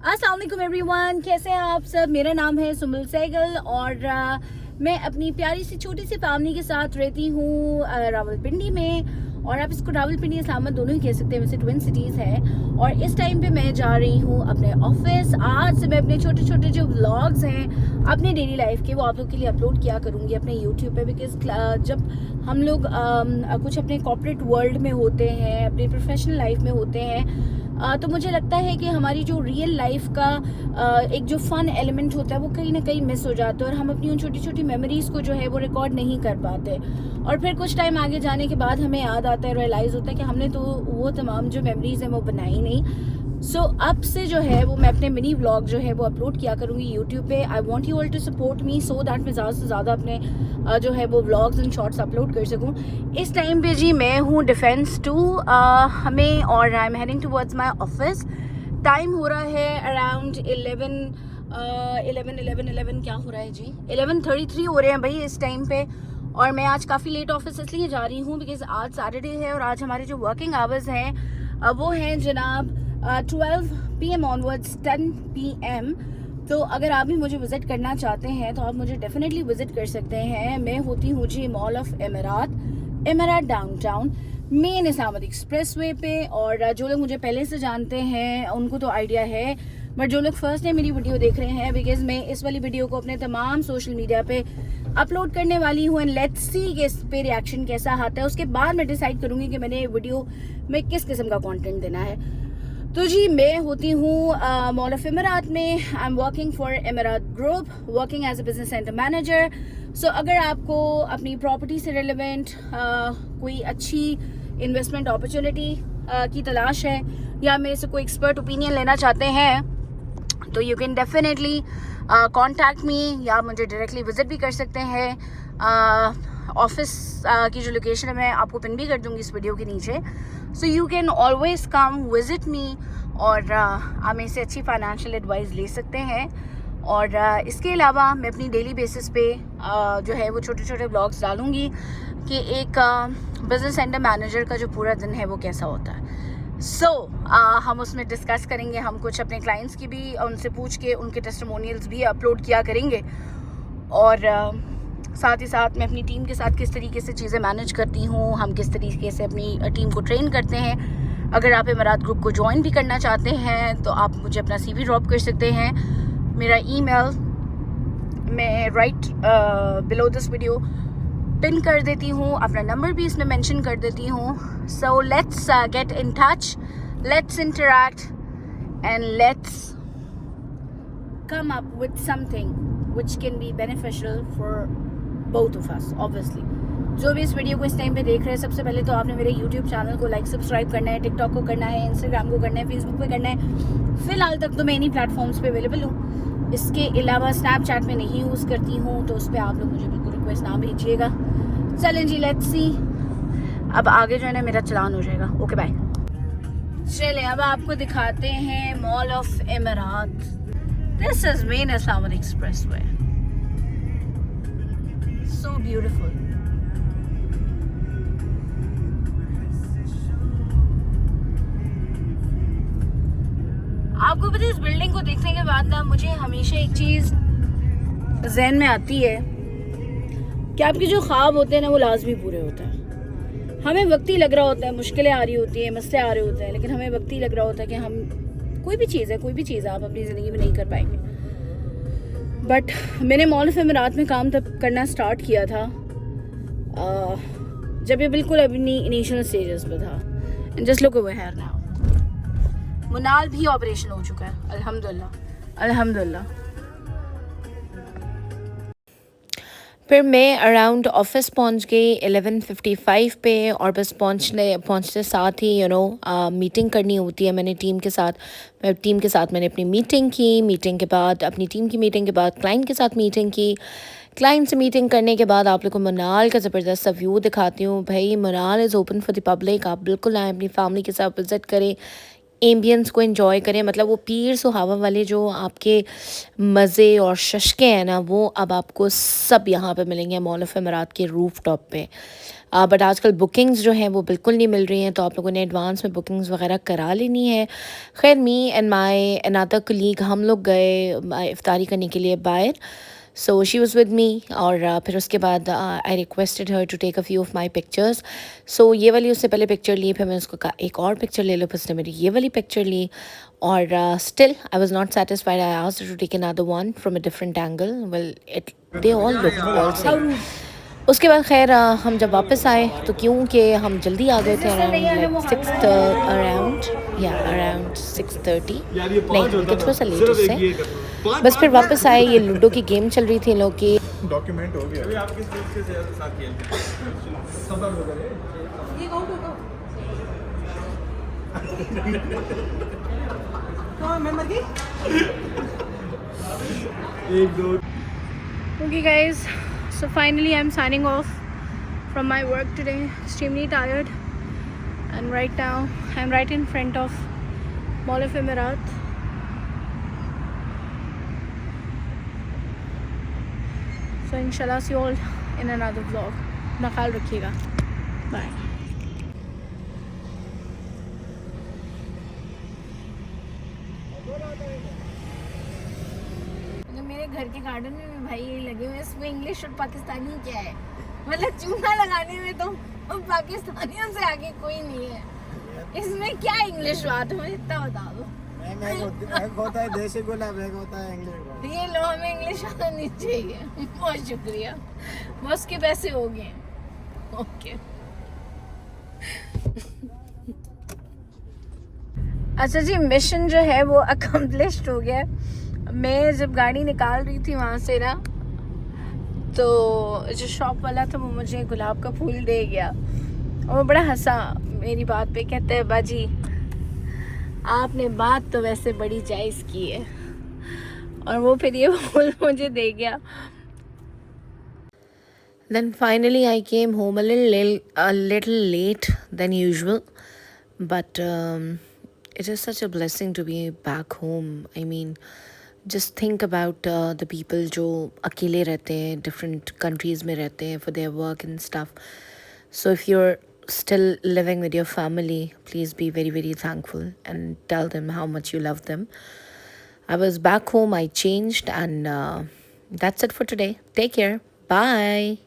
अस्सलाम वालेकुम एवरीवन, कैसे हैं आप सब। मेरा नाम है सुमिल सहगल और मैं अपनी प्यारी सी छोटी सी फैमिली के साथ रहती हूँ रावलपिंडी में। और आप इसको रावलपिंडी इस्लामाबाद दोनों ही कह सकते हैं, वैसे ट्विन सिटीज़ हैं। और इस टाइम पे मैं जा रही हूँ अपने ऑफिस। आज से मैं अपने छोटे छोटे जो व्लॉग्स हैं अपने डेली लाइफ के, वो आप लोग के लिए अपलोड किया करूँगी अपने यूट्यूब पे। बिकॉज जब हम लोग कुछ अपने कॉर्पोरेट वर्ल्ड में होते हैं, अपनी प्रोफेशनल लाइफ में होते हैं, तो मुझे लगता है कि हमारी जो रियल लाइफ का एक जो फन एलिमेंट होता है वो कहीं ना कहीं मिस हो जाता है, और हम अपनी उन छोटी छोटी मेमोरीज को जो है वो रिकॉर्ड नहीं कर पाते। और फिर कुछ टाइम आगे जाने के बाद हमें याद आता है, रियलाइज़ होता है कि हमने तो वो तमाम जो मेमोरीज हैं वो बनाई नहीं। सो अब से जो है वो मैं अपने मिनी व्लॉग जो है वो अपलोड किया करूँगी यूट्यूब पे। I want you all to support me so that मैं ज़्यादा से ज़्यादा अपने जो है वो व्लॉग्स एंड शॉर्ट्स अपलोड कर सकूँ। इस टाइम पे जी मैं हूँ डिफेंस 2 हमें, और I am heading towards my office. Time हो रहा है अराउंड 11 क्या हो रहा है जी, 11:33 हो रहे हैं भाई इस टाइम पे। और मैं आज काफ़ी लेट ऑफिस इसलिए जा रही हूँ बिकॉज आज सैटरडे है और आज हमारे जो वर्किंग आवर्स हैं वो हैं जनाब 12 PM ऑनवर्ड्स 10 PM। तो अगर आप भी मुझे विज़िट करना चाहते हैं तो आप मुझे डेफिनेटली विज़िट कर सकते हैं। मैं होती हूँ जी mall of Imarat downtown main Islamabad expressway पे। और जो लोग मुझे पहले से जानते हैं उनको तो आइडिया है, बट जो लोग फर्स्ट टाइम मेरी वीडियो देख रहे हैं, बिकॉज मैं इस वाली वीडियो को अपने तमाम सोशल मीडिया पे अपलोड करने वाली हूँ एंड लेट्स सी कि इस पे रिएक्शन कैसा आता है। उसके बाद मैं डिसाइड करूँगी कि मैंने वीडियो में किस किस्म का कंटेंट देना है। तो जी मैं होती हूँ मॉल ऑफ एमरात में। I am working for Imarat group, working as a business centre manager. So अगर आपको अपनी प्रॉपर्टी से रिलेवेंट कोई अच्छी इन्वेस्टमेंट अपॉर्चुनिटी की तलाश है, या मेरे से कोई एक्सपर्ट ओपिनियन लेना चाहते हैं, तो you can definitely contact me, या मुझे डायरेक्टली विजिट भी कर सकते हैं। ऑफिस की जो लोकेशन है मैं आपको पिन भी कर दूंगी इस वीडियो के नीचे। So you can always come visit me, और आप मेरे से अच्छी फाइनेंशियल एडवाइस ले सकते हैं। और इसके अलावा मैं अपनी डेली बेसिस पे जो है वो छोटे छोटे ब्लॉग्स डालूंगी कि एक बिजनेस सेंटर मैनेजर का जो पूरा दिन है वो कैसा होता है। सो हम उसमें डिस्कस करेंगे, हम कुछ अपने क्लाइंट्स की भी उनसे पूछ के उनके टेस्टिमोनियल्स भी अपलोड किया करेंगे। और साथ ही साथ मैं अपनी टीम के साथ किस तरीके से चीज़ें मैनेज करती हूँ, हम किस तरीके से अपनी टीम को ट्रेन करते हैं। अगर आप एमरात ग्रुप को ज्वाइन भी करना चाहते हैं तो आप मुझे अपना CV ड्रॉप कर सकते हैं। मेरा ईमेल मैं right below this video pin कर देती हूँ, अपना नंबर भी इसमें मेंशन कर देती हूँ। So let's get in touch, let's interact and let's come up with something which can be beneficial for both of us obviously। जो भी इस वीडियो को इस टाइम पे देख रहे हैं, सबसे पहले तो आपने मेरे YouTube चैनल को लाइक सब्सक्राइब करना है, टिकटॉक को करना है, इंस्टाग्राम को करना है, फेसबुक पे करना है। फिलहाल तक तो मैं इन्हीं प्लेटफॉर्म्स पे अवेलेबल हूँ। इसके अलावा स्नैपचैट में नहीं यूज़ करती हूँ, तो उस पर आप लोग मुझे बिल्कुल रिक्वेस्ट ना भेजिएगा। चलें जी, लेट्स सी। अब आगे जो है ना मेरा चलान हो जाएगा। Okay bye. चले अब आपको दिखाते हैं mall of Imarat. This is main Islamabad Expressway. So beautiful. आपको पता है इस बिल्डिंग को देखने के बाद ना मुझे हमेशा एक चीज़ जहन में आती है कि आपके जो ख्वाब होते हैं ना वो लाजमी पूरे होते हैं। हमें वक्त ही लग रहा होता है, मुश्किलें आ रही होती हैं, मसले आ रहे होते हैं, लेकिन हमें वक्त ही लग रहा होता है कि हम कोई भी चीज़ आप अपनी ज़िंदगी में नहीं कर पाएंगे। बट मैंने मॉल ऑफ एमरात में काम तब करना स्टार्ट किया था जब ये बिल्कुल अपनी इनिशियल स्टेजेस पे था। And just look over here now, Monal भी ऑपरेशन हो चुका है, अल्हम्दुलिल्लाह। फिर मैं अराउंड ऑफिस पहुंच गई 11:55 पे, और बस पहुंचते साथ ही मीटिंग करनी होती है मैंने टीम के साथ। मैंने अपनी मीटिंग की। मीटिंग के बाद अपनी टीम की मीटिंग के बाद क्लाइंट के साथ मीटिंग की। क्लाइंट से मीटिंग करने के बाद आप लोग को मनाल का ज़बरदस्त सा व्यू दिखाती हूँ। भाई मनाल is open for the public, आप बिल्कुल आएँ, अपनी फैमिली के साथ विज़िट करें। एम्बियंस को एंजॉय करें। मतलब वो पीर सुहावा वाले जो आपके मज़े और शशके हैं ना, वो अब आपको सब यहाँ पे मिलेंगे मॉल ऑफ इमारात के रूफ टॉप पे। बट आजकल बुकिंग्स जो हैं वो बिल्कुल नहीं मिल रही हैं, तो आप लोगों ने एडवांस में बुकिंग्स वगैरह करा लेनी है। खैर me and my another colleague हम लोग गए इफ्तारी करने के लिए बाहर। So she was with me, और फिर उसके बाद I requested her to take a few of my pictures. So ये वाली उससे पहले पिक्चर ली, फिर मैं उसको कहा एक और पिक्चर ले लो, फिर उसने मेरी ये वाली पिक्चर ली। और still I was not satisfied, I asked to take another one from a different angle. Well it they all look all same. उसके बाद खैर हम जब वापस आए तो क्योंकि हम जल्दी आ गए थे अराउंड लाइक अराउंड 6:30, नहीं बल्कि थोड़ा सा लेट उससे। बस फिर वापस आए, ये लूडो की गेम चल रही थी इन लोग की। डॉक्यूमेंट हो गया अभी आपके साथ खेलते खबर हो गए ये कौन होगा हां मैं मर गई एक दो। Okay guys, so finally I'm signing off from my work today. Extremely tired, and right now I'm right in front of Mall of Emirat. So inshallah see you all in another vlog. अपना ख्याल रखिएगा. Bye. मेरे घर के garden में भी भाई ये लगे हुए, इसमें इंग्लिश और पाकिस्तानी क्या है, मतलब चूना लगाने में तो पाकिस्तानियों से आगे कोई नहीं है, इसमें क्या इंग्लिश बात है मुझे इतना बता दो। एक होता है देसी गुलाब, एक होता है इंग्लिश। ये लो हमें इंग्लिश आनी चाहिए। बहुत शुक्रिया, बस के पैसे हो गए। ओके अच्छा जी, मिशन जो है वो अकम्प्लिश्ड हो गया। मैं जब गाड़ी निकाल रही थी वहाँ से ना, तो जो शॉप वाला था वो मुझे गुलाब का फूल दे गया और वो बड़ा हंसा मेरी बात पे, कहते हैं बाजी आपने बात तो वैसे बड़ी जायज़ की है, और वो फिर ये फूल मुझे दे गया। Then finally I came home a little late than usual, but it is such a blessing to be back home. I mean, just think about the people जो अकेले रहते हैं, different countries में रहते हैं for their work and stuff. So if you're still living with your family, please be very, very thankful and tell them how much you love them. I was back home, I changed, and that's it for today. Take care. Bye.